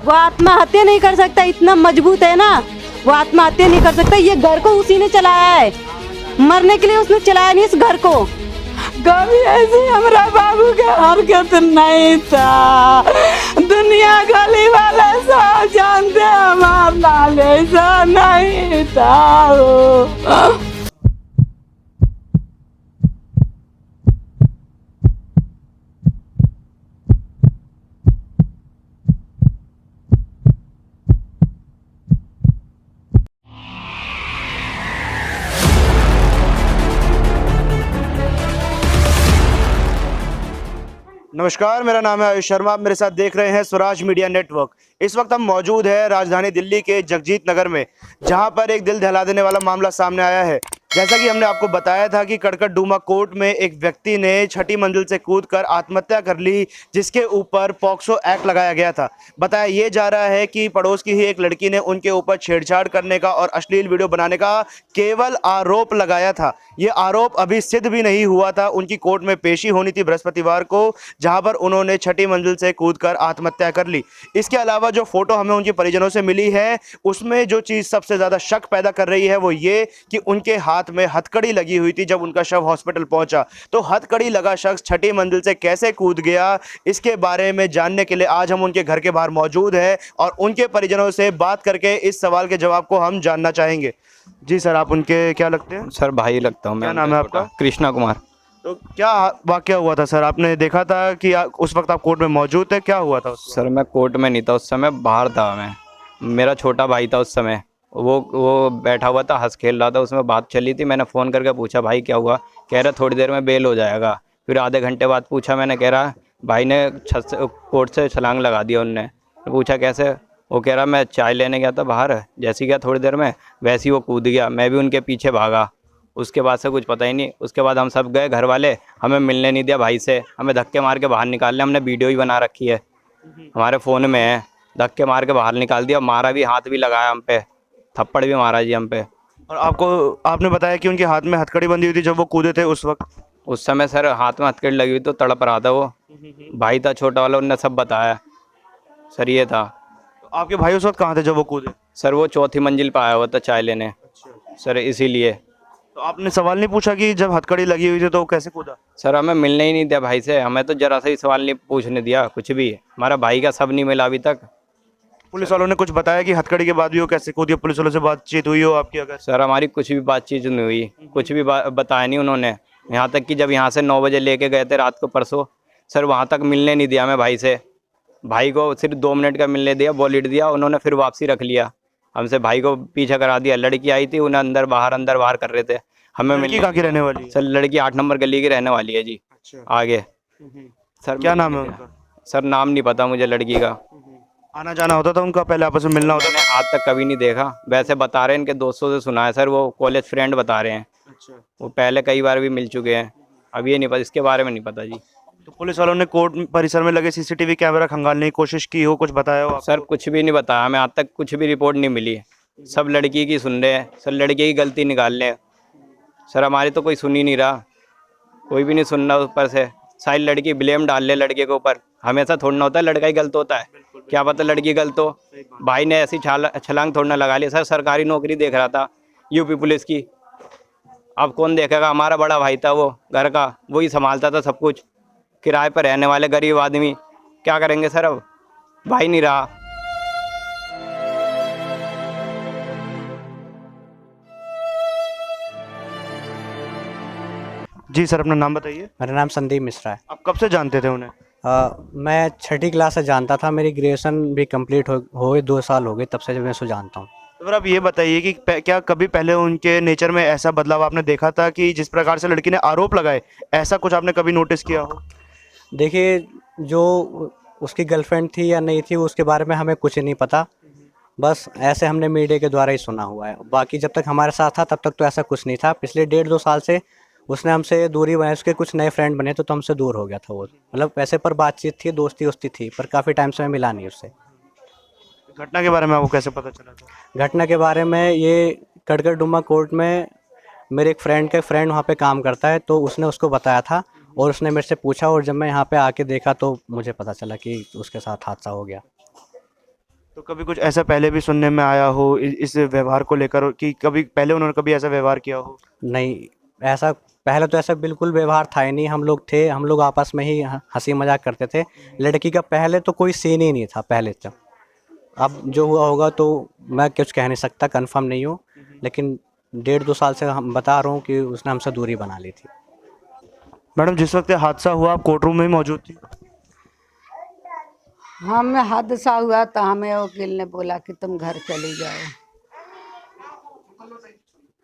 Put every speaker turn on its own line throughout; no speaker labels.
वो आत्महत्या नहीं कर सकता, इतना मजबूत है ना, वो आत्महत्या नहीं कर सकता। ये घर को उसी ने चलाया है, मरने के लिए उसने चलाया नहीं इस घर को।
कभी ऐसी हमारा बाबू के हरकत नहीं था, दुनिया गली वाले सब जानते हमारा लाल ऐसा नहीं था।
नमस्कार, मेरा नाम है आयुष शर्मा। आप मेरे साथ देख रहे हैं स्वराज मीडिया नेटवर्क। इस वक्त हम मौजूद हैं राजधानी दिल्ली के जगजीत नगर में, जहां पर एक दिल दहला देने वाला मामला सामने आया है। जैसा कि हमने आपको बताया था कि कड़कड़डूमा कोर्ट में एक व्यक्ति ने 6ठी मंजिल से कूदकर आत्महत्या कर ली, जिसके ऊपर पॉक्सो एक्ट लगाया गया था। बताया ये जा रहा है कि पड़ोस की ही एक लड़की ने उनके ऊपर छेड़छाड़ करने का और अश्लील वीडियो बनाने का केवल आरोप लगाया था। ये आरोप अभी सिद्ध भी नहीं हुआ था। उनकी कोर्ट में पेशी होनी थी बृहस्पतिवार को, जहां पर उन्होंने 6ठी मंजिल से कूदकर आत्महत्या कर ली। इसके अलावा जो फोटो हमें उनके परिजनों से मिली है, उसमें जो चीज़ सबसे ज़्यादा शक पैदा कर रही है वो ये कि उनके हाथ में हथकड़ी लगी हुई थी जब उनका शव हॉस्पिटल पहुंचा। तो हथकड़ी लगा शख्स 6ठी मंजिल से कैसे कूद गया, इसके बारे में जानने के लिए आज हम उनके घर के बाहर मौजूद हैं और उनके परिजनों से बात करके इस सवाल के जवाब को हम जानना चाहेंगे। जी सर, आप उनके क्या लगते हैं?
सर भाई लगता हूँ मैं।
क्या नाम है आपका?
कृष्णा कुमार।
तो क्या वाकया हुआ था सर? आपने देखा था कि उस वक्त आप कोर्ट में मौजूद थे? क्या हुआ था उस वक्त?
सर मैं कोर्ट में नहीं था उस समय, बाहर था मैं। मेरा छोटा भाई था उस समय, वो बैठा हुआ था, हंस खेल रहा था, उसमें बात चली थी। मैंने फ़ोन करके पूछा भाई क्या हुआ, कह रहा थोड़ी देर में बेल हो जाएगा। फिर आधे घंटे बाद पूछा मैंने, कह रहा भाई ने छत से कोर्ट से छलांग लगा दिया। उनने पूछा कैसे, वो कह रहा मैं चाय लेने गया था बाहर, जैसे गया थोड़ी देर में वैसे ही वो कूद गया। मैं भी उनके पीछे भागा। उसके बाद से कुछ पता ही नहीं। उसके बाद हम सब गए, घर वाले हमें मिलने नहीं दिया भाई से, हमें धक्के मार के बाहर निकाल लिया। हमने वीडियो ही बना रखी है, हमारे फ़ोन में है। धक्के मार के बाहर निकाल दिया, मारा भी, हाथ भी लगाया हम पे, थप्पड़ भी मारा जी हम पे।
और आपने बताया कि उनके हाथ में हथकड़ी बंधी हुई थी जब वो कूदे थे उस वक्त?
उस समय सर हाथ में हथकड़ी लगी हुई तो तड़प रहा था वो। भाई था छोटा वाला, उनने सब बताया सर, ये था।
तो आपके भाई उस वक्त कहाँ थे जब वो कूदे?
सर वो 4थी मंजिल पर आया हुआ था चाय लेने सर, इसीलिए।
तो आपने सवाल नहीं पूछा कि जब हथकड़ी लगी हुई थी तो वो कैसे कूदा?
सर हमें मिलने ही नहीं दिया भाई से, हमें तो जरा सा ही सवाल नहीं पूछने दिया कुछ भी। हमारा भाई का सब नहीं मिला अभी तक।
पुलिस वालों ने कुछ बताया कि हथकड़ी के बाद भी वो कैसे कूदी? पुलिस वालों से बातचीत हुई हो आपकी? अगर
सर हमारी कुछ भी बातचीत नहीं हुई, कुछ भी बताया नहीं उन्होंने। यहाँ तक कि जब यहाँ से 9 बजे लेके गए थे रात को परसों, सर वहाँ तक मिलने नहीं दिया हमें भाई से। भाई को सिर्फ 2 मिनट का मिलने दिया, वॉलेट दिया उन्होंने, फिर वापसी रख लिया हमसे। भाई को पीछा करा दिया। लड़की आई थी, उन्हें अंदर बाहर कर रहे थे। हमें
लड़की कहाँ की रहने वाली है?
सर लड़की 8 नंबर गली की रहने वाली है जी।
अच्छा।
आगे सर
क्या नाम है उनका?
सर नाम नहीं पता मुझे लड़की का।
आना जाना होता था उनका? पहले आपस में मिलना होता
मैंने आज तक कभी नहीं देखा। वैसे बता रहे हैं, इनके दोस्तों से सुना है सर, वो कॉलेज फ्रेंड बता रहे हैं।
अच्छा।
वो पहले कई बार भी मिल चुके हैं। अब ये नहीं पता, इसके बारे में नहीं पता जी।
तो पुलिस वालों ने कोर्ट परिसर में लगे सीसीटीवी कैमरा खंगालने की कोशिश की हो? कुछ बताया हो आपको?
सर कुछ भी नहीं बताया हमें, आज तक कुछ भी रिपोर्ट नहीं मिली। सब लड़की की सुन रहे हैं सर, लड़की की गलती निकाल रहे हैं सर। हमारी तो कोई सुन ही नहीं रहा, कोई भी नहीं सुन रहा। ऊपर से सारी लड़की ब्लेम डाल रहे लड़के के ऊपर। हमेशा थोड़ा ना होता है लड़का ही गलत होता है, क्या पता लड़की गलत हो। भाई ने ऐसी छलांग थोड़ा ना लगा ली सर। सरकारी नौकरी देख रहा था यूपी पुलिस की, अब कौन देखेगा? हमारा बड़ा भाई था वो घर का, वही संभालता था सब कुछ। किराए पर रहने वाले गरीब आदमी क्या करेंगे सर? अब भाई नहीं रहा।
जी सर, अपना नाम बताइए।
मेरा नाम संदीप मिश्रा है।
आप कब से जानते थे उन्हें?
मैं 6ठी क्लास से जानता था। मेरी ग्रेजुएशन भी कंप्लीट हो गई, 2 साल हो गए तब से जब मैं उसको जानता हूँ।
तो फिर आप ये बताइए कि क्या कभी पहले उनके नेचर में ऐसा बदलाव आपने देखा था कि जिस प्रकार से लड़की ने आरोप लगाए, ऐसा कुछ आपने कभी नोटिस किया हो?
देखिए, जो उसकी गर्लफ्रेंड थी या नहीं थी उसके बारे में हमें कुछ नहीं पता। बस ऐसे हमने मीडिया के द्वारा ही सुना हुआ है। बाकी जब तक हमारे साथ था तब तक तो ऐसा कुछ नहीं था। पिछले 1.5-2 साल से उसने हमसे दूरी बनाई। उसके कुछ नए फ्रेंड बने तो हमसे दूर हो गया था वो। मतलब वैसे पर बातचीत थी, दोस्ती वोस्ती थी, पर काफ़ी टाइम से मैं मिला नहीं उससे।
घटना के बारे में आपको कैसे पता चला था?
घटना के बारे में, ये कड़कड़डूमा कोर्ट में मेरे एक फ्रेंड वहाँ पे काम करता है, तो उसने उसको बताया था और उसने मेरे से पूछा, और जब मैं यहाँ पे आके देखा तो मुझे पता चला कि उसके साथ हादसा हो गया।
तो कभी कुछ ऐसा पहले भी सुनने में आया हो इस व्यवहार को लेकर कि कभी पहले उन्होंने कभी ऐसा व्यवहार किया हो?
नहीं, ऐसा पहले तो ऐसा बिल्कुल व्यवहार था ही नहीं। हम लोग आपस में ही हंसी मजाक करते थे। लड़की का पहले तो कोई सीन ही नहीं था पहले तो। अब जो हुआ होगा तो मैं कुछ कह नहीं सकता, कंफर्म नहीं हूँ, लेकिन 1.5-2 साल से हम बता रहा हूँ कि उसने हमसे दूरी बना ली थी।
मैडम, जिस वक्त ये हादसा हुआ आप कोर्ट रूम में ही मौजूद थी?
हमें हादसा हुआ तो हमें वकील ने बोला कि तुम घर चली जाओ,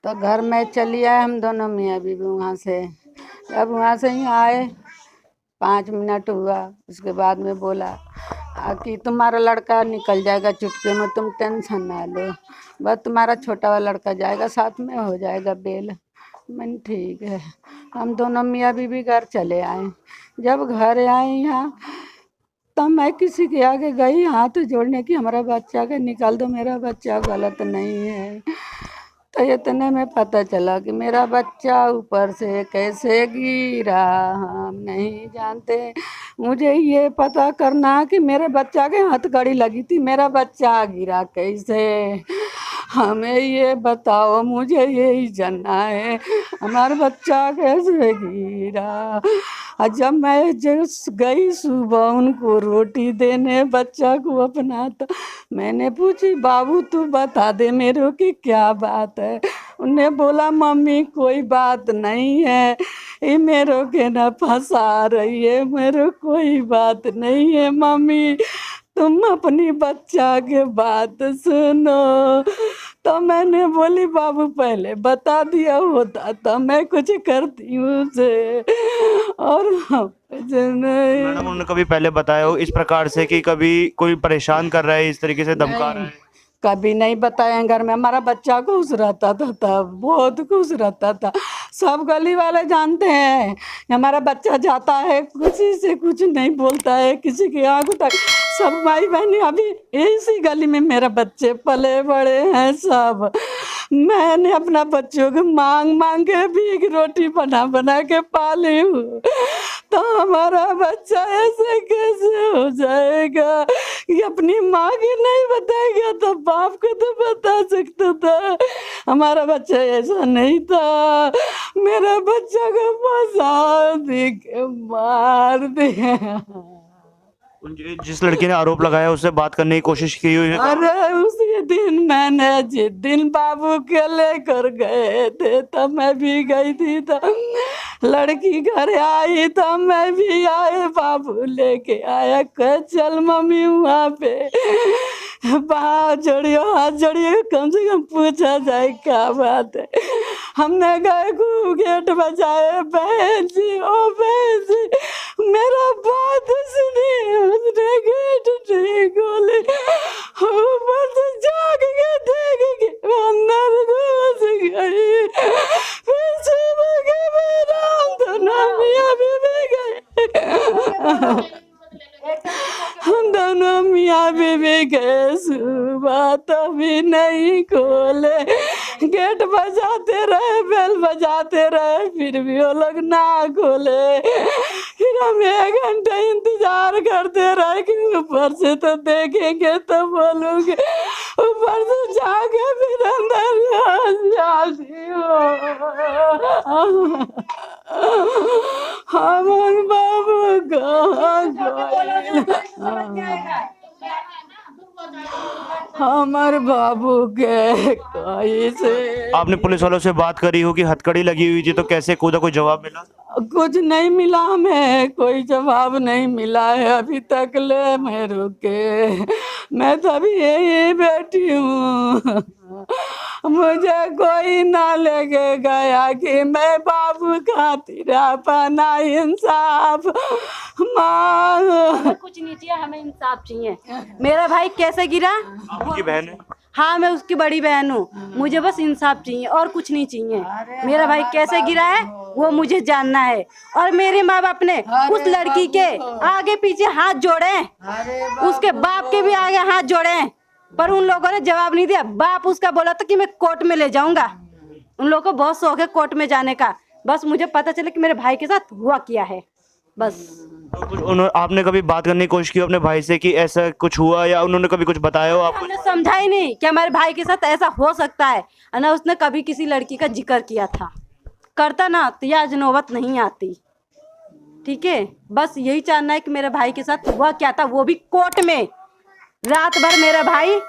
तो घर में चली आए हम दोनों मियाँ बीवी। वहाँ से जब वहाँ से ही आए 5 मिनट हुआ, उसके बाद में बोला कि तुम्हारा लड़का निकल जाएगा चुटकी में, तुम टेंशन ना लो, बस तुम्हारा छोटा वाला लड़का जाएगा, साथ में हो जाएगा बेल। मैंने ठीक है। हम दोनों मियाँ बीवी घर चले आए। जब घर आए यहाँ तब मैं किसी के आगे गई हाथ जोड़ने की, हमारा बच्चा के निकाल दो, मेरा बच्चा गलत नहीं है। तो इतने में पता चला कि मेरा बच्चा ऊपर से कैसे गिरा हम नहीं जानते। मुझे ये पता करना कि मेरे बच्चा के हथकड़ी लगी थी, मेरा बच्चा गिरा कैसे, हमें ये बताओ, मुझे यही जानना है हमारा बच्चा कैसे गिरा। और जब मैं गई सुबह उनको रोटी देने बच्चा को अपना, तो मैंने पूछी बाबू तू बता दे मेरे की क्या बात है। उन्हें बोला मम्मी कोई बात नहीं है, ये मेरे के न फंसा रही है, मेरे कोई बात नहीं है मम्मी, तुम अपनी बच्चा के बात सुनो। तो मैंने बोली बाबू पहले बता दिया होता तो मैं कुछ करती हूँ उसे, और नहीं।
मैडम, उन्होंने कभी पहले बताया हो इस प्रकार से कि कभी कोई परेशान कर रहा है, इस तरीके से धमका रहा है?
कभी नहीं बताया। घर में हमारा बच्चा खुश रहता था तब, बहुत खुश रहता था। सब गली वाले जानते हैं हमारा बच्चा जाता है किसी से कुछ नहीं बोलता है, किसी की आंख तक, सब भाई बहनी अभी इसी गली में मेरे बच्चे पले बड़े हैं सब। मैंने अपना बच्चों को मांग मांग के भीख रोटी बना बना के पाली हूँ, तो हमारा बच्चा ऐसे कैसे हो जाएगा कि अपनी माँ की नहीं बताएगा तो बाप को तो बता सकता था। हमारा बच्चा ऐसा नहीं था, मेरा बच्चा को फंसा दे के मार दिया।
जिस लड़की ने आरोप लगाया उससे बात करने की कोशिश की हुई है?
अरे उसी दिन मैंने जिस दिन बाबू के लेकर गए थे तब मैं भी गई थी, तो लड़की घर आई तब मैं भी आए, बाबू लेके आया, कह चल मम्मी वहाँ पे हाथ जोड़ियो कम से कम पूछा जाए क्या बात है। हमने गए को गेट बजाए, बहन जी ओ बहन जी मेरा बात सुनिए, उसने गेट नहीं खोले, ऊपर से जाग के देख के अंदर घुस गई, फिर सुबह के मेरा दोनों मियाँ बीवी गए, हम दोनों मियाँ बीवी गए सुबह तभी नहीं खोले, गेट बजाते रहे, बेल बजाते रहे, फिर भी वो लोग ना खोले। फिर हम 1 घंटा इंतजार करते रहे कि ऊपर से तो देखेंगे तो बोलूँगे, ऊपर से जाके फिर अंदर जाती हो। हमारे बाबू कहाँ हमारे बाबू के कहीं से।
आपने पुलिस वालों से बात करी हो कि हथकड़ी लगी हुई थी तो कैसे कूदा, कोई जवाब मिला?
कुछ नहीं मिला, हमें कोई जवाब नहीं मिला है अभी तक ले। मैं रुके, मैं तो अभी यही बैठी हूँ, मुझे कोई ना लेके गया कि मैं बाबू खातिर अपना इंसाफ मांग।
कुछ नहीं चाहिए, हमें इंसाफ चाहिए। मेरा भाई कैसे गिरा?
आपकी बहन है?
हाँ, मैं उसकी बड़ी बहन हूँ, मुझे बस इंसाफ चाहिए और कुछ नहीं चाहिए। मेरा भाई कैसे गिरा है वो मुझे जानना है, और मेरे माँ बाप ने उस लड़की के आगे पीछे हाथ जोड़े, उसके बाप के भी आगे हाथ जोड़े, पर उन लोगों ने जवाब नहीं दिया। बाप उसका बोला था कि मैं कोर्ट में ले जाऊंगा, उन लोगों को बहुत शौक है कोर्ट में जाने का, बस मुझे पता चले कि मेरे भाई के साथ हुआ क्या है बस।
आपने कभी बात करने की कोशिश की अपने भाई से कि ऐसा कुछ हुआ, या उन्होंने कभी कुछ बताया हो आपको?
हमने समझा ही नहीं कि हमारे भाई के साथ ऐसा हो सकता है, और ना उसने कभी किसी लड़की का जिक्र किया था। करता ना तो यह आज नौबत नहीं आती। ठीक है, बस यही जानना है कि मेरे भाई के साथ हुआ क्या था, वो भी कोर्ट में। रात भर मेरा भाई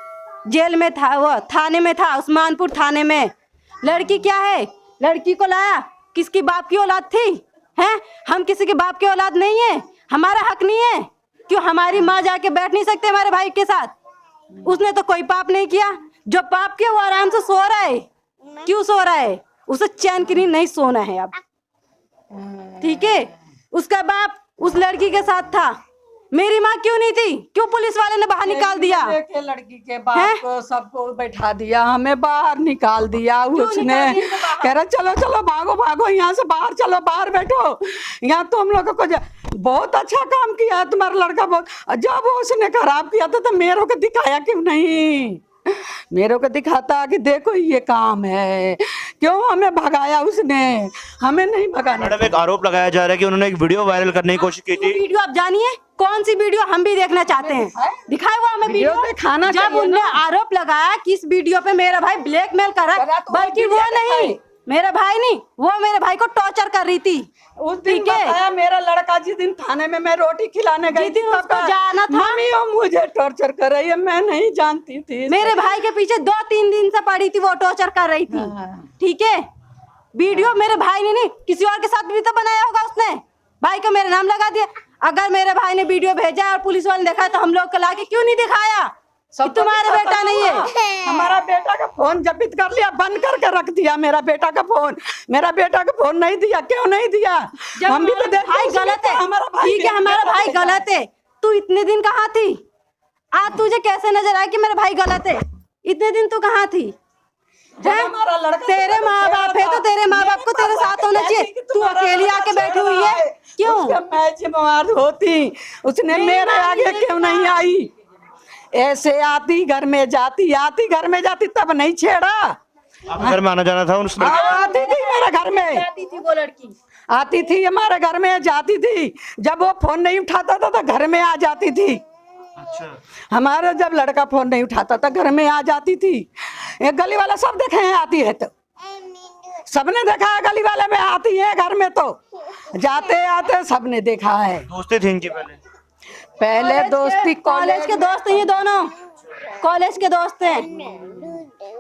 जेल में था, वो थाने में था, उस्मानपुर थाने में। लड़की क्या है, लड़की को लाया, किसकी बाप की औलाद थी हैं? हम किसी के बाप की औलाद नहीं है, हमारा हक नहीं है। क्यों हमारी माँ जाके बैठ नहीं सकते हमारे भाई के साथ? उसने तो कोई पाप नहीं किया, जो पाप किया वो आराम से सो रहा है। क्यों सो रहा है? उसे चैन की नींद नहीं सोना है अब। ठीक है, उसका बाप उस लड़की के साथ था, मेरी माँ क्यों नहीं थी? क्यों पुलिस वाले ने बाहर निकाल दिया?
के लड़की के बाप को सबको बैठा दिया, हमें बाहर निकाल दिया उसने। कह रहा चलो चलो भागो भागो यहाँ से बाहर, चलो बाहर बैठो, यहाँ तुम लोगों को बहुत अच्छा काम किया तुम्हारा लड़का। बहुत जब उसने खराब किया था तो मेरे को दिखाया क्यों नहीं? मेरे को दिखाता कि देखो ये काम है, क्यों हमें भगाया उसने? हमें नहीं भगाना।
मैडम, एक आरोप लगाया जा रहा है कि उन्होंने एक वीडियो वायरल करने की कोशिश की थी।
वीडियो आप जानिए कौन सी वीडियो, हम भी देखना चाहते हैं। दिखाए वो हमें वीडियो
दिखाना
जब उनने आरोप लगाया कि इस वीडियो पे मेरा भाई ब्लैकमेल कर रहा है, बल्कि वो नहीं, मेरा भाई नहीं, वो मेरे भाई को टॉर्चर कर रही थी।
उस दिन बताया मेरा लड़का जिस दिन थाने में मैं रोटी खिलाने गई थी,
उसको जाना था।
मम्मी वो मुझे टॉर्चर कर रही है, मैं नहीं जानती थी।
मेरे भाई के पीछे 2-3 दिन से पड़ी थी, वो टॉर्चर कर रही थी। ठीक है, वीडियो मेरे भाई ने नहीं, किसी और के साथ भी तो बनाया होगा उसने, भाई को मेरा नाम लगा दिया। अगर मेरे भाई ने वीडियो भेजा और पुलिस वाले ने देखा तो हम लोग को लाके क्यों नहीं दिखाया? तुम्हारा बेटा नहीं है।
हमारा बेटा का फोन जब्त कर लिया, बंद करके रख दिया मेरा बेटा का फोन। मेरा बेटा का फोन नहीं दिया, क्यों नहीं दिया? हम भी तो
भाई गलत है, ठीक है, हमारा भाई गलत है। तू इतने दिन कहाँ थी? आज तुझे कैसे नजर आया कि मेरा भाई गलत है? इतने दिन तू कहाँ थी? तेरे माँ बाप है तो तेरे माँ बाप को तेरे साथ होना चाहिए, तू अकेली आके बैठी हुई है क्यों?
मैं जिम्मेवार होती, उसने मेरे आगे क्यों नहीं आई? ऐसे आती घर में जाती, आती घर में जाती, तब नहीं छेड़ा।
आप घर में आना जाना था उस लड़के?
आती थी मेरे घर में,
आती थी वो लड़की,
आती थी हमारे घर में, जाती थी। जब वो फोन नहीं उठाता था तो घर में आ जाती थी।
अच्छा,
हमारा जब लड़का फोन नहीं उठाता था घर में आ जाती थी। एक गली वाला सब देखे हैं आती है, तो सबने देखा है गली वाले में आती है घर में, तो जाते आते सबने देखा है।
दोस्ती थी इनकी
पहले दोस्ती,
कॉलेज के दोस्त हैं ये दोनों, कॉलेज के दोस्त हैं।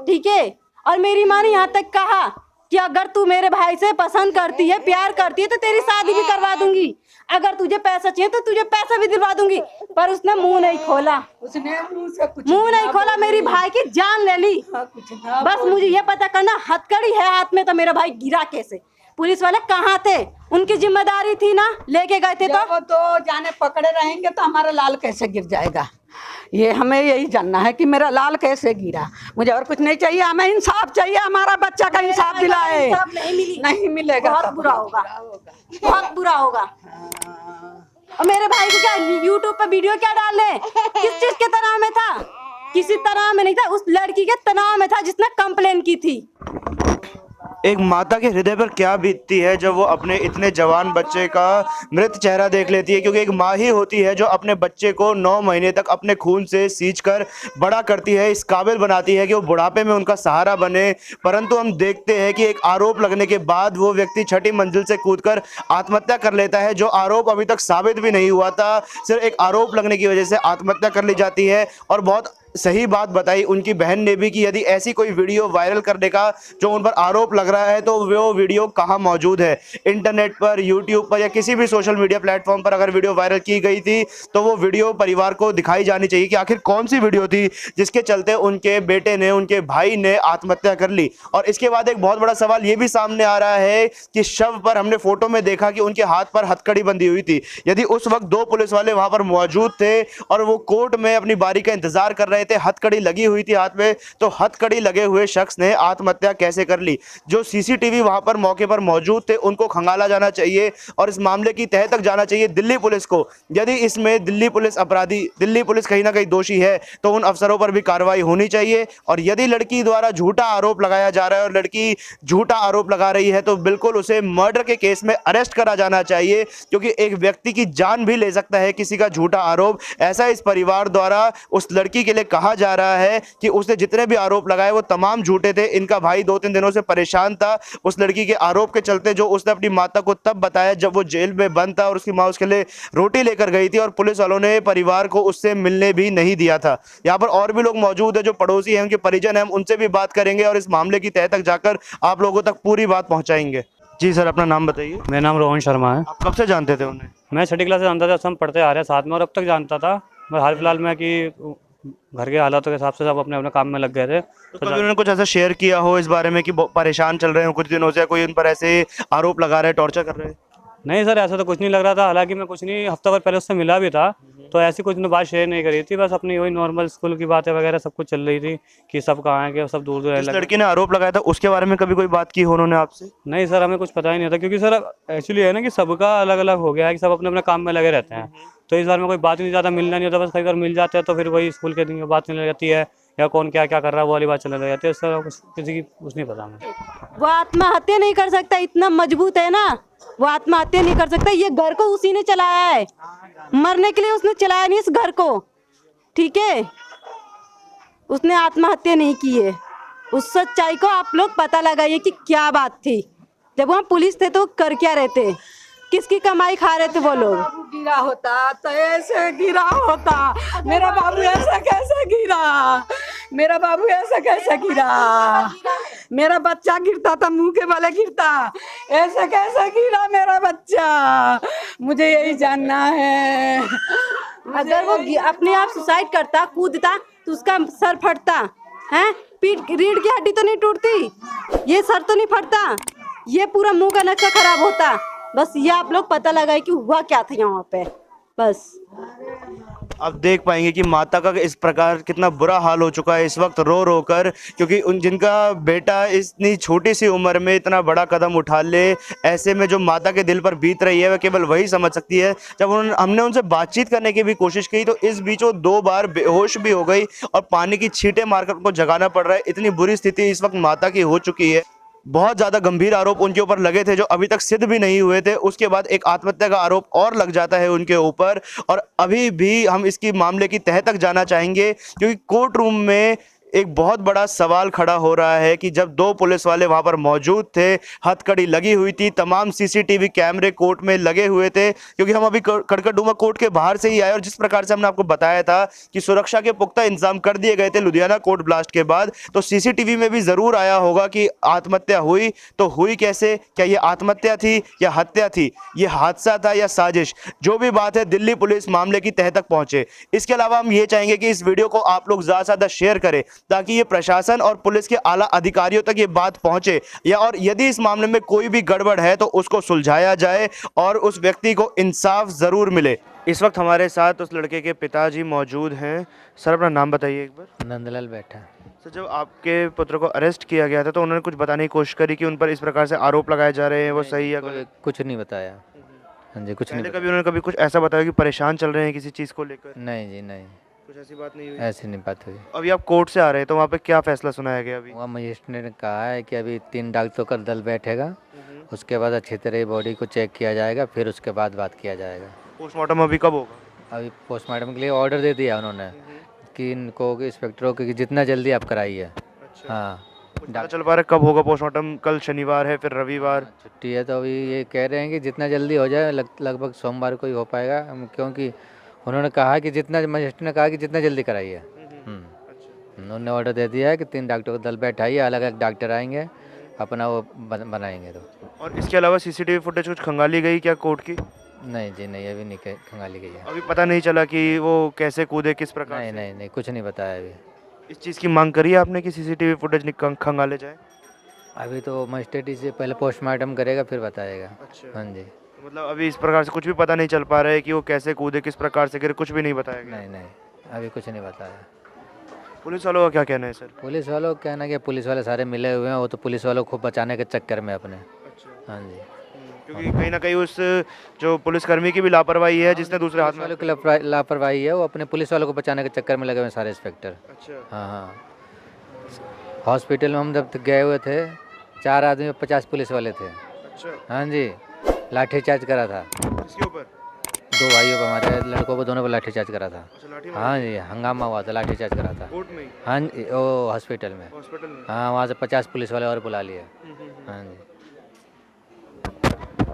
ठीक है, और मेरी माँ ने यहाँ तक कहा कि अगर तू मेरे भाई से पसंद करती है, प्यार करती है, तो तेरी शादी भी करवा दूंगी। अगर तुझे पैसा चाहिए तो तुझे पैसा भी दिलवा दूंगी। पर उसने मुंह नहीं खोला,
उसने
मुंह नहीं खोला, मेरी भाई की जान ले ली। बस मुझे ये पता करना, हथकड़ी है हाथ में तो मेरा भाई गिरा कैसे? पुलिस वाले कहाँ थे? उनकी जिम्मेदारी थी ना, लेके गए थे
तो जाने पकड़े रहेंगे तो हमारा लाल कैसे गिर जाएगा? ये हमें यही जानना है कि मेरा लाल कैसे गिरा। मुझे और कुछ नहीं चाहिए, हमें इंसाफ चाहिए, हमारा बच्चा का इंसाफ दिलाए।
इंसाफ नहीं मिलेगा,
बहुत
बुरा होगा, बहुत बुरा होगा। और मेरे भाई को क्या यूट्यूब पे वीडियो क्या डालने, किस चीज के तनाव में था? किसी तनाव में नहीं था, उस लड़की के तनाव में था जिसने कंप्लेन की थी।
एक माता के हृदय पर क्या बीतती है जब वो अपने इतने जवान बच्चे का मृत चेहरा देख लेती है, क्योंकि एक माँ ही होती है जो अपने बच्चे को 9 महीने तक अपने खून से सींचकर बड़ा करती है, इस काबिल बनाती है कि वो बुढ़ापे में उनका सहारा बने। परंतु हम देखते हैं कि एक आरोप लगने के बाद वो व्यक्ति 6ठी मंजिल से कूदकर आत्महत्या कर लेता है, जो आरोप अभी तक साबित भी नहीं हुआ था, सिर्फ एक आरोप लगने की वजह से आत्महत्या कर ली जाती है। और बहुत सही बात बताई उनकी बहन ने भी कि यदि ऐसी कोई वीडियो वायरल करने का जो उन पर आरोप लग रहा है तो वो वीडियो कहाँ मौजूद है? इंटरनेट पर, यूट्यूब पर या किसी भी सोशल मीडिया प्लेटफॉर्म पर अगर वीडियो वायरल की गई थी तो वो वीडियो परिवार को दिखाई जानी चाहिए कि आखिर कौन सी वीडियो थी जिसके चलते उनके बेटे ने, उनके भाई ने आत्महत्या कर ली। और इसके बाद एक बहुत बड़ा सवाल ये भी सामने आ रहा है कि शव पर हमने फोटो में देखा कि उनके हाथ पर हथकड़ी बंधी हुई थी। यदि उस वक्त 2 पुलिस वाले वहां पर मौजूद थे और वो कोर्ट में अपनी बारी का इंतजार कर रहे थे, हथकड़ी लगी हुई थी हाथ में, तो हथकड़ी लगे हुए शख्स ने आत्महत्या कैसे कर ली। जो सीसीटीवी वहां पर मौके पर मौजूद थे उनको खंगाला जाना चाहिए और इस मामले की तह तक जाना चाहिए दिल्ली पुलिस को। यदि इसमें दिल्ली पुलिस कहीं ना कहीं दोषी है तो उन अफसरों पर भी कार्रवाई होनी चाहिए। और यदि लड़की द्वारा झूठा आरोप लगाया जा रहा है और लड़की झूठा आरोप लगा रही है तो बिल्कुल उसे मर्डर के केस में अरेस्ट करा जाना चाहिए, क्योंकि एक व्यक्ति की जान भी ले सकता है किसी का झूठा आरोप। ऐसा इस परिवार द्वारा उस लड़की के लिए कहा जा रहा है कि उसने जितने भी आरोप लगाए वो तमाम झूठे थे। इनका भाई 2-3 दिनों से परेशान था उस लड़की के आरोप के चलते, जो उसने अपनी माता को तब बताया जब वो जेल में बंद था और उसकी माँ उसके लिए रोटी लेकर गई थी और पुलिस वालों ने परिवार को उससे मिलने भी नहीं दिया था। यहाँ पर और भी लोग मौजूद है जो पड़ोसी हैं, उनके परिजन हैं, हम उनसे भी बात करेंगे और इस मामले की तह तक जाकर आप लोगों तक पूरी बात पहुंचाएंगे। जी सर, अपना नाम बताइए।
मेरा नाम रोहन शर्मा है।
आप कब से जानते थे उन्हें?
मैं छठी क्लास से जानता था, हम पढ़ते आ रहे हैं साथ में और अब तक जानता था। बस हाल फिलहाल में कि घर के हालातों के हिसाब से सब अपने अपने काम में लग गए थे।
तो कभी उन्होंने कुछ ऐसा शेयर किया हो इस बारे में कि परेशान चल रहे हो कुछ दिनों से, कोई उन पर ऐसे आरोप लगा रहे हैं, टॉर्चर कर रहे हैं?
नहीं सर, ऐसा तो कुछ नहीं लग रहा था। हालांकि मैं कुछ नहीं, हफ्ता भर पहले उससे मिला भी था, तो ऐसी कुछ बात शेयर नहीं करी थी। बस अपनी वही नॉर्मल स्कूल की बातें वगैरह सब कुछ चल रही थी कि सब कहाँ हैं, कि सब दूर दूर
जिस लड़की ने आरोप लगाया था उसके बारे में कभी कोई बात की हो उन्होंने आपसे?
नहीं सर, हमें कुछ पता ही नहीं था, क्योंकि सर एक्चुअली है ना कि सबका अलग अलग हो गया है कि सब अपने अपने काम में लगे रहते हैं। तो इस बार में कोई बात नहीं, ज़्यादा मिलना नहीं होता। बस कई बार मिल जाते हैं तो फिर वही स्कूल के दिन बात चलने लग जाती है, या कौन क्या क्या कर रहा है वो वाली बात चलने लग जाती है। सर किसी की कुछ नहीं पता हमें।
वो आत्महत्या नहीं कर सकता, इतना मजबूत है ना, वो आत्महत्या नहीं कर सकता। ये घर को उसी ने चलाया है, मरने के लिए उसने चलाया नहीं इस घर को, ठीक है। उसने आत्महत्या नहीं की है। उस सच्चाई को आप लोग पता लगाइए कि क्या बात थी। जब वहाँ पुलिस थे तो कर क्या रहे थे, किसकी कमाई खा रहे थे वो लोग?
गिरा होता तो ऐसे गिरा होता, मेरा बाबू ऐसा कैसे गिरा, मेरा बाबू ऐसा कैसे गिरा, मेरा बच्चा गिरता था मुंह के बले गिरता, ऐसे कैसे गिरा मेरा बच्चा, मुझे यही जानना है।
अगर वो अपने आप सुसाइड करता, कूदता तो उसका सर फटता है, पीठ रीढ़ की हड्डी तो नहीं टूटती, ये सर तो नहीं फटता, ये पूरा मुंह का नक्शा खराब होता। बस ये आप लोग पता लगाए कि हुआ क्या था यहाँ पे, बस।
आप देख पाएंगे कि माता का इस प्रकार कितना बुरा हाल हो चुका है इस वक्त रो रो कर, क्योंकि उन जिनका बेटा इतनी छोटी सी उम्र में इतना बड़ा कदम उठा ले, ऐसे में जो माता के दिल पर बीत रही है वह केवल वही समझ सकती है। जब हमने उनसे बातचीत करने की भी कोशिश की तो इस बीच वो 2 बार बेहोश भी हो गई और पानी की छींटें मारकर उनको जगाना पड़ रहा है। इतनी बुरी स्थिति इस वक्त माता की हो चुकी है। बहुत ज़्यादा गंभीर आरोप उनके ऊपर लगे थे जो अभी तक सिद्ध भी नहीं हुए थे। उसके बाद एक आत्महत्या का आरोप और लग जाता है उनके ऊपर, और अभी भी हम इसकी मामले की तह तक जाना चाहेंगे, क्योंकि कोर्ट रूम में एक बहुत बड़ा सवाल खड़ा हो रहा है कि जब 2 पुलिस वाले वहां पर मौजूद थे, हथकड़ी लगी हुई थी, तमाम सीसीटीवी कैमरे कोर्ट में लगे हुए थे, क्योंकि हम अभी कड़कड़डूमा कोर्ट के बाहर से ही आए और जिस प्रकार से हमने आपको बताया था कि सुरक्षा के पुख्ता इंतजाम कर दिए गए थे लुधियाना कोर्ट ब्लास्ट के बाद, तो सीसीटीवी में भी ज़रूर आया होगा कि आत्महत्या हुई तो हुई कैसे, क्या ये आत्महत्या थी या हत्या थी, ये हादसा था या साजिश, जो भी बात है दिल्ली पुलिस मामले की तह तक पहुंचे। इसके अलावा हम ये चाहेंगे कि इस वीडियो को आप लोग ज़्यादा से ज़्यादा शेयर करें ताकि ये प्रशासन और पुलिस के आला अधिकारियों तक ये बात पहुंचे, या और यदि इस मामले में कोई भी गड़बड़ है तो उसको सुलझाया जाए और उस व्यक्ति को इंसाफ ज़रूर मिले। इस वक्त हमारे साथ उस लड़के के पिताजी मौजूद हैं। सर, अपना नाम बताइए एक बार।
नंदलाल बैठा।
सर, जब आपके पुत्र को अरेस्ट किया गया था तो उन्होंने कुछ बताने की कोशिश करी कि उन पर इस प्रकार से आरोप लगाए जा रहे हैं, वो सही या गलत?
कुछ नहीं बताया। हाँ जी, कुछ नहीं
पहले कभी उन्होंने कभी कुछ ऐसा बताया कि परेशान चल रहे हैं किसी चीज़ को लेकर?
नहीं जी, नहीं,
कुछ ऐसी बात नहीं हुई?
ऐसी नहीं बात हुई।
अभी आप कोर्ट से आ रहे हैं तो वहाँ पे क्या फैसला सुनाया गया अभी?
वहाँ मजिस्ट्रेट ने कहा है कि अभी 3 डॉक्टरों का दल बैठेगा, उसके बाद अच्छी तरह बॉडी को चेक किया जाएगा, फिर उसके बाद बात किया जाएगा।
पोस्टमार्टम अभी कब होगा?
अभी पोस्टमार्टम के लिए ऑर्डर दे दिया उन्होंने कि इनको इंस्पेक्टरों को कि जितना जल्दी आप कराइए। हाँ,
पता चल पा रहा है कब होगा पोस्टमार्टम? कल शनिवार है, फिर रविवार
छुट्टी है, तो अभी ये कह रहे हैं कि जितना जल्दी हो जाए, लगभग सोमवार को ही हो पाएगा, क्योंकि उन्होंने कहा कि जितना मजिस्ट्रेट ने कहा कि जितना जल्दी कराइए। उन्होंने ऑर्डर दे दिया है कि 3 डॉक्टरों का दल बैठाइए, अलग अलग डॉक्टर आएंगे, अपना वो बनाएंगे। तो
और इसके अलावा सीसीटीवी फुटेज कुछ खंगाली गई क्या कोर्ट की?
नहीं जी, नहीं, अभी नहीं खंगाली गई है।
अभी पता नहीं चला कि वो कैसे कूदे, किस प्रकार
नहीं
से?
नहीं नहीं, कुछ नहीं बताया अभी।
इस चीज़ की मांग करी है आपने कि सीसीटीवी फुटेज खंगाले जाए?
अभी तो मजिस्ट्रेट से पहले पोस्टमार्टम करेगा फिर बताएगा।
अच्छा,
हाँ जी।
मतलब अभी इस प्रकार से कुछ भी पता नहीं चल पा रहा है कि वो कैसे कूदे, किस प्रकार से गिरे, कुछ भी नहीं बताया गया?
नहीं नहीं, अभी कुछ नहीं बताया।
पुलिस वालों का क्या कहना है सर?
पुलिस वालों का कहना है कि पुलिस वाले सारे मिले हुए हैं, वो तो पुलिस वालों को खूब बचाने के चक्कर में अपने।
अच्छा।
हाँ जी,
क्योंकि कहीं ना कहीं उस जो पुलिसकर्मी की भी लापरवाही है जिसने दूसरे हाथ
पुलिस
में।
वालों की लापरवाही है, वो अपने पुलिस वालों को बचाने के चक्कर में लगे हुए हैं सारे इंस्पेक्टर।
अच्छा।
हाँ हाँ, हॉस्पिटल में हम जब गए हुए थे 4 आदमी 50 पुलिस वाले थे।
अच्छा।
हाँ जी, लाठीचार्ज करा था
किसके ऊपर?
2 भाइयों पर, हमारे लड़कों को दोनों पर लाठीचार्ज करा था।
अच्छा, लाठी
हाँ जी, हंगामा हुआ था, लाठीचार्ज करा था।
कोर्ट में ही?
हाँ जी, वो हॉस्पिटल में।
हॉस्पिटल में?
हाँ, वहाँ से 50 पुलिस वाले और बुला लिए। हाँ जी।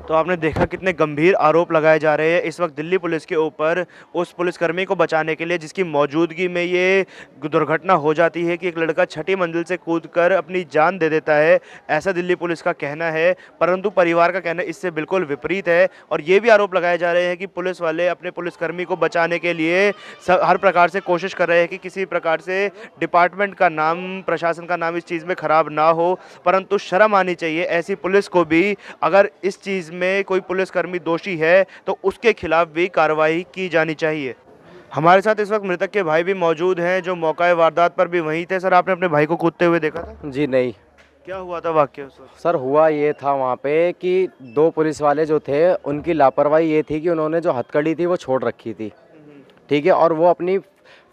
तो आपने देखा कितने गंभीर आरोप लगाए जा रहे हैं इस वक्त दिल्ली पुलिस के ऊपर उस पुलिसकर्मी को बचाने के लिए जिसकी मौजूदगी में ये दुर्घटना हो जाती है कि एक लड़का 6ठी मंजिल से कूदकर अपनी जान दे देता है, ऐसा दिल्ली पुलिस का कहना है। परंतु परिवार का कहना इससे बिल्कुल विपरीत है और ये भी आरोप लगाए जा रहे हैं कि पुलिस वाले अपने पुलिसकर्मी को बचाने के लिए हर प्रकार से कोशिश कर रहे हैं कि किसी प्रकार से डिपार्टमेंट का नाम, प्रशासन का नाम इस चीज़ में ख़राब ना हो। परंतु शर्म आनी चाहिए ऐसी पुलिस को भी, अगर इस चीज़ में कोई पुलिसकर्मी दोषी है तो उसके खिलाफ भी कार्रवाई की जानी चाहिए। हमारे साथ इस वक्त मृतक के भाई भी मौजूद हैं जो मौका वारदात पर भी वहीं थे। सर, आपने अपने भाई को कूदते हुए देखा था?
जी नहीं
क्या हुआ था वाक्य उस वक्त?
सर, हुआ ये था वहाँ पे कि 2 पुलिस वाले जो थे उनकी लापरवाही ये थी कि उन्होंने जो हथकड़ी थी वो छोड़ रखी थी, ठीक है, और वो अपनी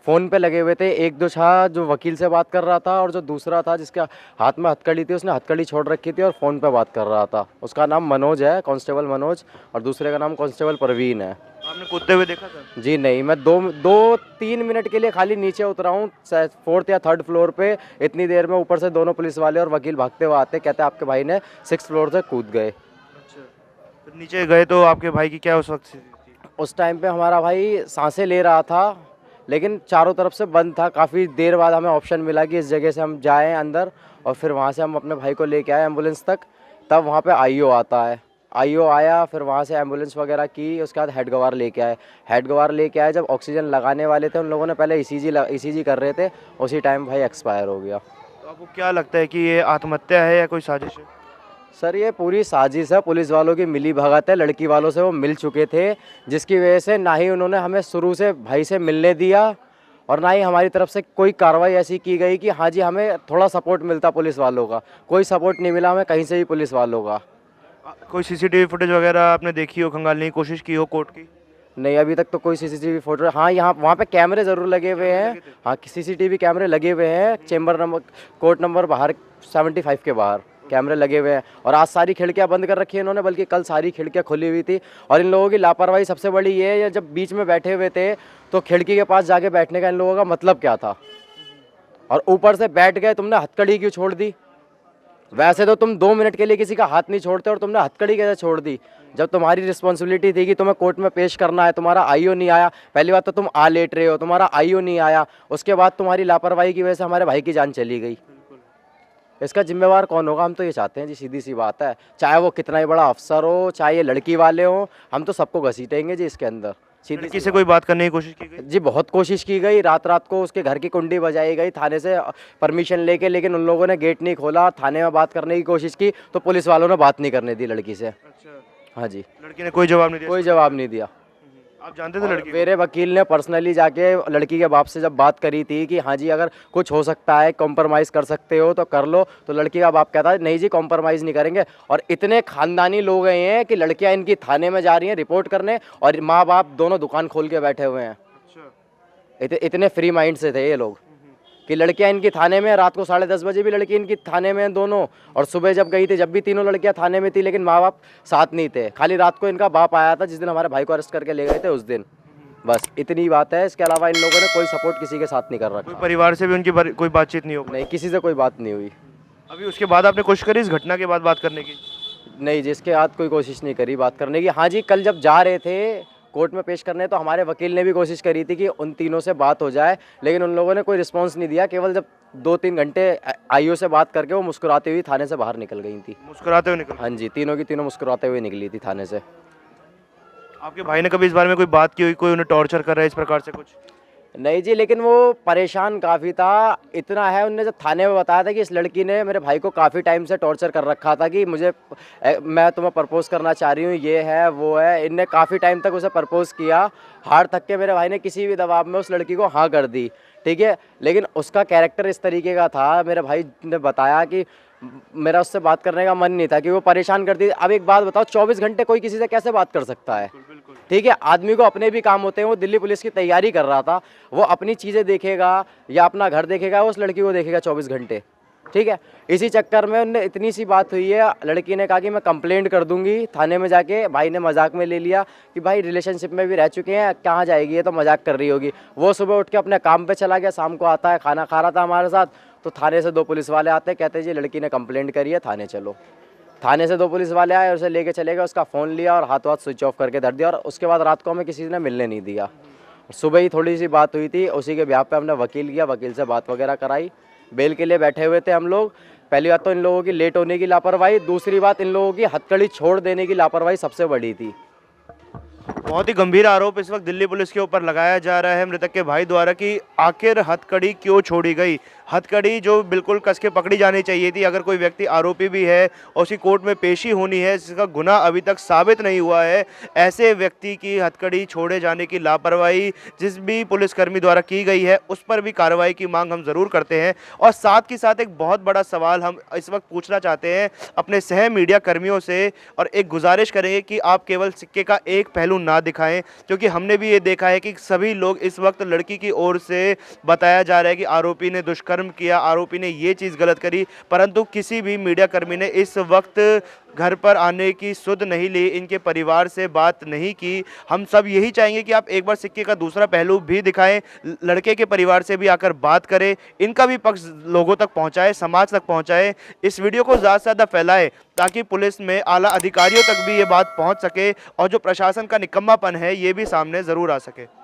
फ़ोन पे लगे हुए थे। एक जो था जो वकील से बात कर रहा था और जो दूसरा था जिसके हाथ में हथकड़ी थी उसने हथकड़ी छोड़ रखी थी और फ़ोन पे बात कर रहा था। उसका नाम मनोज है, कांस्टेबल मनोज, और दूसरे का नाम कांस्टेबल परवीन है।
आपने कूदते हुए देखा था?
जी नहीं, मैं 2-3 मिनट के लिए खाली नीचे उतरा हूँ 4th या 3rd फ्लोर पे। इतनी देर में ऊपर से दोनों पुलिस वाले और वकील भागते हुए आते, कहते आपके भाई ने 6th फ्लोर से कूद गए।
अच्छा, फिर नीचे गए तो आपके भाई की क्या उस वक्त स्थिति थी?
उस टाइम पे हमारा भाई सांसें ले रहा था लेकिन चारों तरफ से बंद था। काफ़ी देर बाद हमें ऑप्शन मिला कि इस जगह से हम जाएं अंदर और फिर वहाँ से हम अपने भाई को लेके आए एम्बुलेंस तक। तब वहाँ पे आईओ आता है, आईओ आया, फिर वहाँ से एम्बुलेंस वगैरह की, उसके बाद हेड गवार लेके आए। हेड गवार लेके आए, जब ऑक्सीजन लगाने वाले थे उन लोगों ने पहले ईसीजी कर रहे थे, उसी टाइम भाई एक्सपायर हो गया।
तो आपको क्या लगता है कि ये आत्महत्या है या कोई साजिश है?
सर, ये पूरी साजिश है, पुलिस वालों की मिली भगत है। लड़की वालों से वो मिल चुके थे, जिसकी वजह से ना ही उन्होंने हमें शुरू से भाई से मिलने दिया और ना ही हमारी तरफ से कोई कार्रवाई ऐसी की गई कि हाँ जी हमें थोड़ा सपोर्ट मिलता पुलिस वालों का। कोई सपोर्ट नहीं मिला हमें कहीं से भी पुलिस वालों का।
कोई सीसीटीवी फुटेज वगैरह आपने देखी हो, खंगालने की कोशिश की हो कोर्ट की?
नहीं, अभी तक तो कोई सीसीटीवी फोटो। हाँ, यहाँ वहाँ पे कैमरे ज़रूर लगे हुए हैं। हाँ, सीसीटीवी कैमरे लगे हुए हैं चेंबर नंबर, कोर्ट नंबर बाहर 75 के बाहर कैमरे लगे हुए हैं। और आज सारी खिड़कियाँ बंद कर रखी है इन्होंने, बल्कि कल सारी खिड़कियाँ खुली हुई थी। और इन लोगों की लापरवाही सबसे बड़ी ये है, जब बीच में बैठे हुए थे तो खिड़की के पास जाके बैठने का इन लोगों का मतलब क्या था? और ऊपर से बैठ गए, तुमने हथकड़ी क्यों छोड़ दी? वैसे तो तुम 2 मिनट के लिए किसी का हाथ नहीं छोड़ते और तुमने हथकड़ी कैसे छोड़ दी? जब तुम्हारी रिस्पॉन्सिबिलिटी थी कि तुम्हें कोर्ट में पेश करना है, तुम्हारा आईओ नहीं आया। पहली बात तो तुम आ लेट रहे हो, तुम्हारा आईओ नहीं आया, उसके बाद तुम्हारी लापरवाही की वजह से हमारे भाई की जान चली गई। इसका जिम्मेवार कौन होगा? हम तो ये चाहते हैं जी, सीधी सी बात है, चाहे वो कितना ही बड़ा अफसर हो, चाहे ये लड़की वाले हो, हम तो सबको घसीटेंगे जी इसके अंदर। सीधी
लड़की से कोई बात करने की कोशिश की गई?
जी बहुत कोशिश की गई, रात रात को उसके घर की कुंडी बजाई गई थाने से परमिशन लेके, लेकिन उन लोगों ने गेट नहीं खोला। थाने में बात करने की कोशिश की तो पुलिस वालों ने बात नहीं करने दी लड़की से।
अच्छा,
हाँ जी,
लड़की ने कोई जवाब नहीं दिया?
कोई जवाब नहीं दिया।
आप जानते थे
और
लड़की को?
मेरे वकील ने पर्सनली जाके लड़की के बाप से जब बात करी थी कि हाँ जी अगर कुछ हो सकता है, कॉम्प्रोमाइज़ कर सकते हो तो कर लो, तो लड़की का बाप कहता है नहीं जी कॉम्प्रोमाइज़ नहीं करेंगे। और इतने खानदानी लोग हैं कि लड़कियां इनकी थाने में जा रही हैं रिपोर्ट करने और माँ बाप दोनों दुकान खोल के बैठे हुए हैं।
अच्छा,
इतने फ्री माइंड से थे ये लोग कि लड़कियां इनकी थाने में, रात को 10:30 बजे भी लड़की इनकी थाने में दोनों, और सुबह जब गई थी जब भी तीनों लड़कियां थाने में थी, लेकिन माँ बाप साथ नहीं थे। खाली रात को इनका बाप आया था जिस दिन हमारे भाई को अरेस्ट करके ले गए थे उस दिन। बस इतनी बात है, इसके अलावा इन लोगों ने कोई सपोर्ट किसी के साथ नहीं कर
कोई
रखा।
परिवार से भी उनकी कोई बातचीत नहीं हो पाई?
नहीं, किसी से कोई बात नहीं हुई।
अभी उसके बाद आपने कोशिश करी इस घटना के बाद बात करने की?
नहीं, जिसके हाथ कोई कोशिश नहीं करी बात करने की। हाँ जी, कल जब जा रहे थे कोर्ट में पेश करने तो हमारे वकील ने भी कोशिश करी थी कि उन तीनों से बात हो जाए, लेकिन उन लोगों ने कोई रिस्पांस नहीं दिया। केवल जब 2-3 घंटे आईओ से बात करके वो मुस्कुराती हुई थाने से बाहर निकल गई थी।
मुस्कुराते हुए निकल?
हाँ जी, तीनों की तीनों मुस्कुराते हुए निकली थी थाने से।
आपके भाई ने कभी इस बारे में कोई बात की हुई, कोई उन्हें टॉर्चर कर रहा है इस प्रकार से कुछ?
नहीं जी, लेकिन वो परेशान काफ़ी था। इतना है, उनने जब थाने में बताया था कि इस लड़की ने मेरे भाई को काफ़ी टाइम से टॉर्चर कर रखा था कि मैं तुम्हें प्रपोज करना चाह रही हूँ, ये है वो है। इनने काफ़ी टाइम तक उसे प्रपोज किया। हार थक के मेरे भाई ने किसी भी दबाव में उस लड़की को हाँ कर दी, ठीक है, लेकिन उसका कैरेक्टर इस तरीके का था, मेरे भाई ने बताया कि मेरा उससे बात करने का मन नहीं था, कि वो परेशान करती थी। अब एक बात बताओ, 24 घंटे कोई किसी से कैसे बात कर सकता है? ठीक है, आदमी को अपने भी काम होते हैं। वो दिल्ली पुलिस की तैयारी कर रहा था, वो अपनी चीज़ें देखेगा या अपना घर देखेगा, वो उस लड़की को देखेगा 24 घंटे। ठीक है, इसी चक्कर में उनने इतनी सी बात हुई है, लड़की ने कहा कि मैं कंप्लेंट कर दूंगी थाने में जाके। भाई ने मजाक में ले लिया कि भाई रिलेशनशिप में भी रह चुके हैं, कहाँ जाएगी, ये तो मजाक कर रही होगी। वो सुबह उठ के अपने काम पे चला गया, शाम को आता है, खाना खा रहा था हमारे साथ, तो थाने से 2 पुलिस वाले आते हैं, कहते हैं जी लड़की ने कंप्लेंट करी है, थाने चलो। थाने से 2 पुलिस वाले आए, उसे लेके चले गए, उसका फ़ोन लिया और हाथ स्विच ऑफ करके धर दिया। और उसके बाद रात को हमें किसी ने मिलने नहीं दिया। सुबह ही थोड़ी सी बात हुई थी, उसी के ब्याह पे हमने वकील किया, वकील से बात वगैरह कराई, बेल के लिए बैठे हुए थे हम लोग। पहली बात तो इन लोगों की लेट होने की लापरवाही, दूसरी बात इन लोगों की हथकड़ी छोड़ देने की लापरवाही सबसे बड़ी थी।
बहुत ही गंभीर आरोप इस वक्त दिल्ली पुलिस के ऊपर लगाया जा रहा है मृतक के भाई द्वारा कि आखिर हथकड़ी क्यों छोड़ी गई। हथकड़ी जो बिल्कुल कस के पकड़ी जानी चाहिए थी। अगर कोई व्यक्ति आरोपी भी है और उसकी कोर्ट में पेशी होनी है, जिसका गुनाह अभी तक साबित नहीं हुआ है, ऐसे व्यक्ति की हथकड़ी छोड़े जाने की लापरवाही जिस भी पुलिसकर्मी द्वारा की गई है, उस पर भी कार्रवाई की मांग हम ज़रूर करते हैं। और साथ ही साथ एक बहुत बड़ा सवाल हम इस वक्त पूछना चाहते हैं अपने सह मीडिया कर्मियों से, और एक गुजारिश करेंगे कि आप केवल सिक्के का एक पहलू ना दिखाएं, क्योंकि हमने भी ये देखा है कि सभी लोग इस वक्त लड़की की ओर से बताया जा रहा है कि आरोपी ने दुष्कर्म किया, आरोपी ने ये चीज़ गलत करी, परंतु किसी भी मीडिया कर्मी ने इस वक्त घर पर आने की सुध नहीं ली, इनके परिवार से बात नहीं की। हम सब यही चाहेंगे कि आप एक बार सिक्के का दूसरा पहलू भी दिखाएं, लड़के के परिवार से भी आकर बात करें, इनका भी पक्ष लोगों तक पहुंचाएं, समाज तक पहुंचाएं। इस वीडियो को ज़्यादा से ज़्यादा फैलाएं ताकि पुलिस में आला अधिकारियों तक भी ये बात पहुंच सके और जो प्रशासन का निकम्मापन है ये भी सामने ज़रूर आ सके।